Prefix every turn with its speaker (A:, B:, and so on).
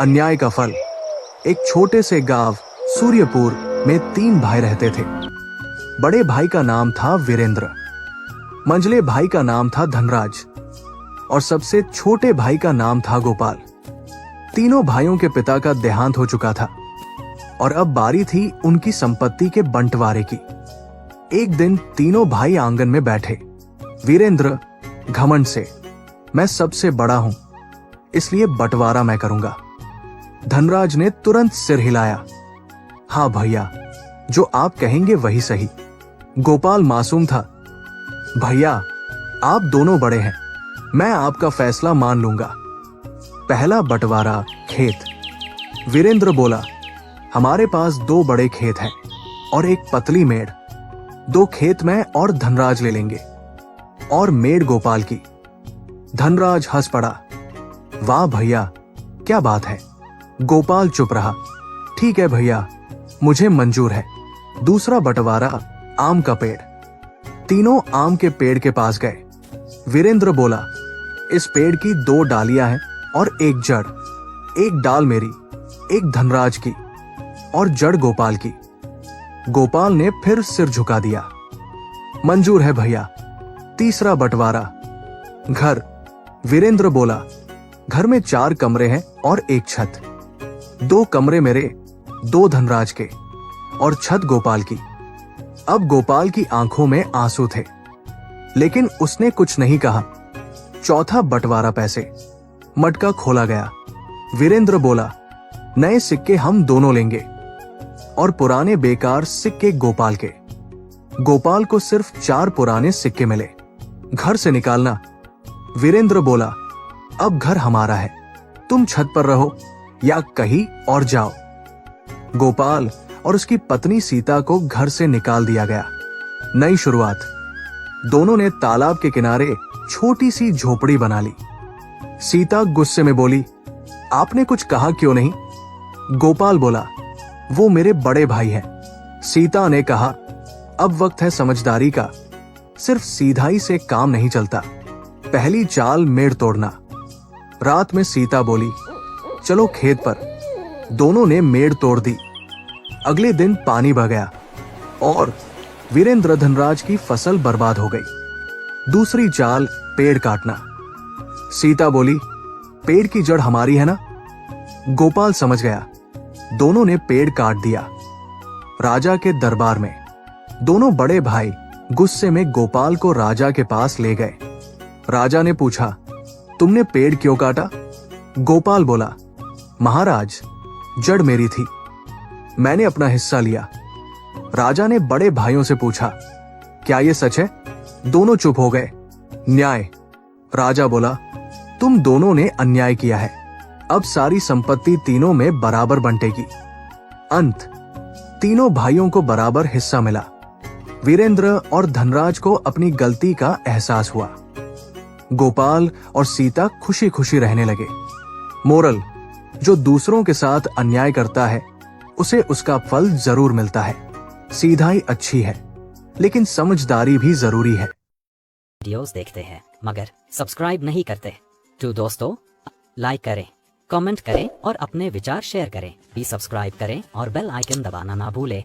A: अन्याय का फल। एक छोटे से गांव सूर्यपुर में 3 भाई रहते थे। बड़े भाई का नाम था वीरेंद्र, मंझले भाई का नाम था धनराज और सबसे छोटे भाई का नाम था गोपाल। तीनों भाइयों के पिता का देहांत हो चुका था और अब बारी थी उनकी संपत्ति के बंटवारे की। एक दिन तीनों भाई आंगन में बैठे। वीरेंद्र घमंड से, मैं सबसे बड़ा हूं इसलिए बंटवारा मैं करूंगा। धनराज ने तुरंत सिर हिलाया, हाँ भैया, जो आप कहेंगे वही सही। गोपाल मासूम था, भैया आप दोनों बड़े हैं, मैं आपका फैसला मान लूंगा। पहला बंटवारा खेत। वीरेंद्र बोला, हमारे पास 2 बड़े खेत हैं और एक पतली मेड़। 2 खेत मैं और धनराज ले लेंगे और मेड़ गोपाल की। धनराज हंस पड़ा, वाह भैया क्या बात है। गोपाल चुप रहा, ठीक है भैया, मुझे मंजूर है। दूसरा बंटवारा आम का पेड़। तीनों आम के पेड़ के पास गए। वीरेंद्र बोला, इस पेड़ की 2 डालियां हैं और एक जड़। एक डाल मेरी, एक धनराज की और जड़ गोपाल की। गोपाल ने फिर सिर झुका दिया, मंजूर है भैया। तीसरा बंटवारा घर। वीरेंद्र बोला, घर में 4 कमरे हैं और एक छत। 2 कमरे मेरे, 2 धनराज के और छत गोपाल की। अब गोपाल की आंखों में आंसू थे, लेकिन उसने कुछ नहीं कहा। चौथा बंटवारा पैसे। मटका खोला गया। वीरेंद्र बोला, नए सिक्के हम दोनों लेंगे और पुराने बेकार सिक्के गोपाल के। गोपाल को सिर्फ 4 पुराने सिक्के मिले। घर से निकालना। वीरेंद्र बोला, अब घर हमारा है, तुम छत पर रहो या कहीं और जाओ। गोपाल और उसकी पत्नी सीता को घर से निकाल दिया गया। नई शुरुआत। दोनों ने तालाब के किनारे छोटी सी झोपड़ी बना ली। सीता गुस्से में बोली, आपने कुछ कहा क्यों नहीं? गोपाल बोला, वो मेरे बड़े भाई हैं। सीता ने कहा, अब वक्त है समझदारी का, सिर्फ सीधाई से काम नहीं चलता। पहली चाल मेड़ तोड़ना। रात में सीता बोली, चलो खेत पर। दोनों ने मेड़ तोड़ दी। अगले दिन पानी बह गया और वीरेंद्र धनराज की फसल बर्बाद हो गई। दूसरी चाल पेड़ काटना। सीता बोली, पेड़ की जड़ हमारी है ना? गोपाल समझ गया। दोनों ने पेड़ काट दिया। राजा के दरबार में दोनों बड़े भाई गुस्से में गोपाल को राजा के पास ले गए। राजा ने पूछा, तुमने पेड़ क्यों काटा? गोपाल बोला, महाराज, जड़ मेरी थी, मैंने अपना हिस्सा लिया। राजा ने बड़े भाइयों से पूछा, क्या यह सच है? दोनों चुप हो गए। न्याय। राजा बोला, तुम दोनों ने अन्याय किया है, अब सारी संपत्ति तीनों में बराबर बंटेगी। अंत। तीनों भाइयों को बराबर हिस्सा मिला। वीरेंद्र और धनराज को अपनी गलती का एहसास हुआ। गोपाल और सीता खुशी खुशी रहने लगे। मोरल, जो दूसरों के साथ अन्याय करता है उसे उसका फल जरूर मिलता है। सीधाई अच्छी है, लेकिन समझदारी भी जरूरी है।
B: वीडियोस देखते हैं मगर सब्सक्राइब नहीं करते तो दोस्तों लाइक करें, कमेंट करें और अपने विचार शेयर करें। भी सब्सक्राइब करें और बेल आइकन दबाना ना भूलें।